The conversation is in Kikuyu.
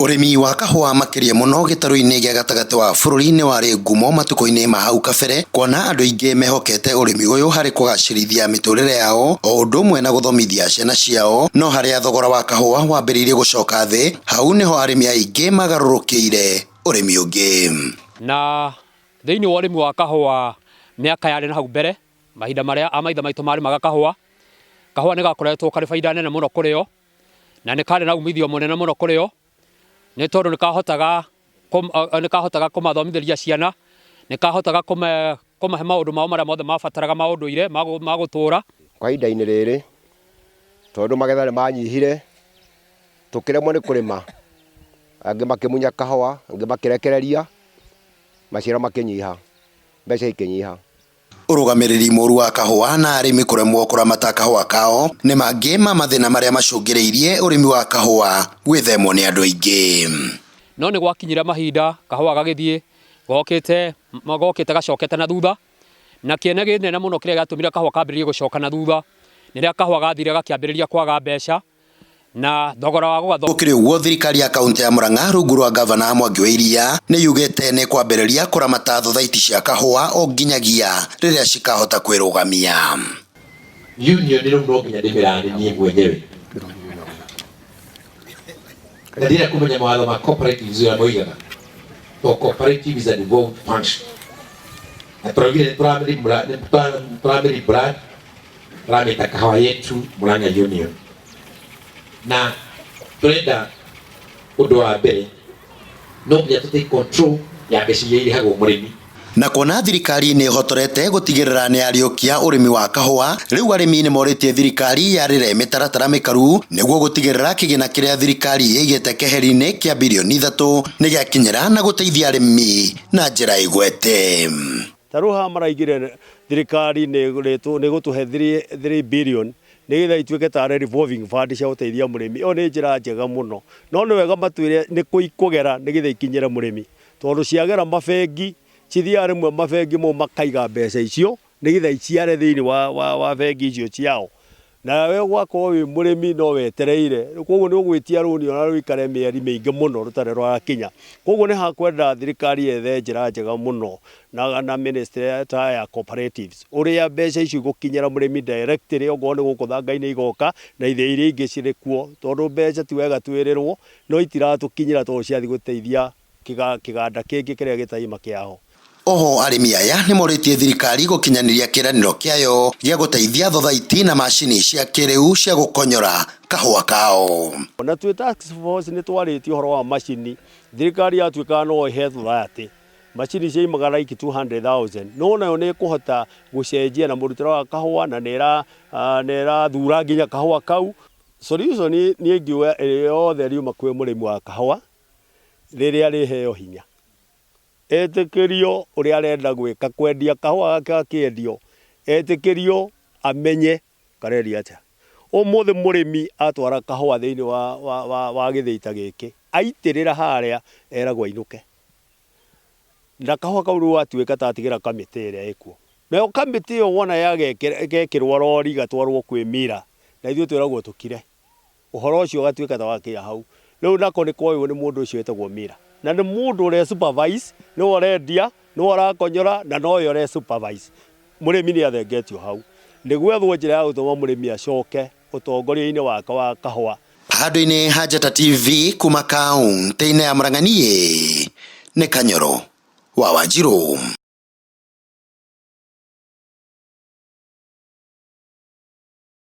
Urimi wa kahua makiria muno gitaru-ini gia gatagati wa bururi-ini wari ngumo matuko-ini ma hau kabere, kuona andu aingi mehokete urimi uyu hari kugacirithia miturire yao o undu umwe na guthomithia ciana ciao, no haria thogora wa kahua wambiriirie gucoka thi, hau niho arimi aingi magarurukire urimi ungi. Na thiini wa urimi wa kahua miaka yari na hau mbere, mahinda maria amaitha maitu marimaga kahua ni gakoretwo kari faida nene muno kurio, na ni kari na umithio munene muno kurio, ni tondu ni kahotaga kumathomithiria ciana, ni kahotaga kumahe maundu mao maria mothe mabataraga maunduire ma gutura. Kwa ihinda-ini riri tondu magetha ni manyihire, tukiremwo ni kurima, angi makimunya kahua, angi makirekereria, maciaro makinyiha, mbeca ikinyiha. Urugamiriri moru wa kahua na arimi kuremwo kuramata kahua kao ni mangi ma mathina maria macungiriirie urimi wa kahua gwithemwo ni andu aingi. No ni gwakinyira mahinda kahua gagithie gokite gacokete na thutha, na kiene ginene muno kiria gatumire kahua kambiririe gucoka na thutha ni ria kahua gathire gakiambiriria kwaga mbeca na thogora wa gugatho. Ukiri uguo thirikari ya kaunti ya Murang'a rungu rwa gavana Mwangi wa Iria ni yugite ni kwambiriria kuramata thothaiti cia kahua o nginyagia riria cikahota kwirugamia. Union ndio ndo nginya ndimirani ni mwenyewe. Kadira kumenya mawatho ma cooperatives ya moigana. To cooperative is a devolved function. Atrovile primary brand ramita kahua yetu Murang'a Union. Na turenda undu wa mbere no nginya tutake control ya mbeca iria irihagwo murimi. Na kuona thirikari ni hotorete gutigirira ni ariukia urimi wa kahua, riu arimi ni moritie thirikari yarire mitaratara mikaru niguo gutigirira kigina kiria thirikari igite keheri-ini kia bilioni 3 ni giakinyira na guteithia arimi na njira igwete. Taruha maraigire thirikari ni gutuhe 3 billion nigetha ituike tare revolving fund cia guteithia murimi. O ni njira njega muno, no ni wega matwire ni kugera nigetha ikinyire murimi, tondu ciagera mabengi cithia rimwe mabengi mo makaiga mbeca icio nigetha iciare thiini wa bengi icio ciao, na we gwakorwo wi murimi no wetereire, koguo ni ugwitia runi ona rwikare mieri mingi muno rutare rwa kinya. Koguo ni hakwenda thirikari ethe njira njega muno na ministry ta ya cooperatives uria mbeca icio gukinyira murimi directly, ogo ni guku thanga-ini igoka na ithe iria ingi ciri kuo, tondu mbeca ti wega twirirwo no itiratukinyira tondu ciathi guteithia kiganda kingi kiria gitaima kiao. Oho arimi aya ni moritie thirikari gukinyaniria kiraniro kiayo gia guteithia thothaiti na macini cia kiriu cia gukonyora kahua kao. Na twi task force ni twaritie uhoro wa macini, thirikari yatuika no ihe thothaiti macini cia imagara iki 200,000 no nayo ni kuhota gucenjia na murutiro wa kahua na nera thura nginya kahua kau. Solution ni ngiwa yothe riuma kwi murimi wa kahua riria riheo hinya, etikirio uria arenda gwika kwendia kahua gake kiendio, etikirio amenye kareria atia. Umuthi murimi atwara kahua thiini wa githiita giki aitirira haria eragwo ainuke, na kahua kau riu atuika tatigira kamiti iria ikuo, nayo kamiti iyo wona yagekirwo rori gatwarwo kwi mira na ithuĩ twiragwo tukire, uhoro ucio gatuika ta wakia hau. Riu nako ni koyo ni mundu ucio etagwo mira, na ni mundu ure supervise ni orendia ni orakonyora na no yo ore supervise. Murimi ni athengetio hau niguo ethwo njira ya gutuma murimi acoke utongoria-ini wake wa kahua. Handu-ini ha Njata TV kuma kaunti-ini ya Murang'a, ni Kanyoro wa Wanjiru.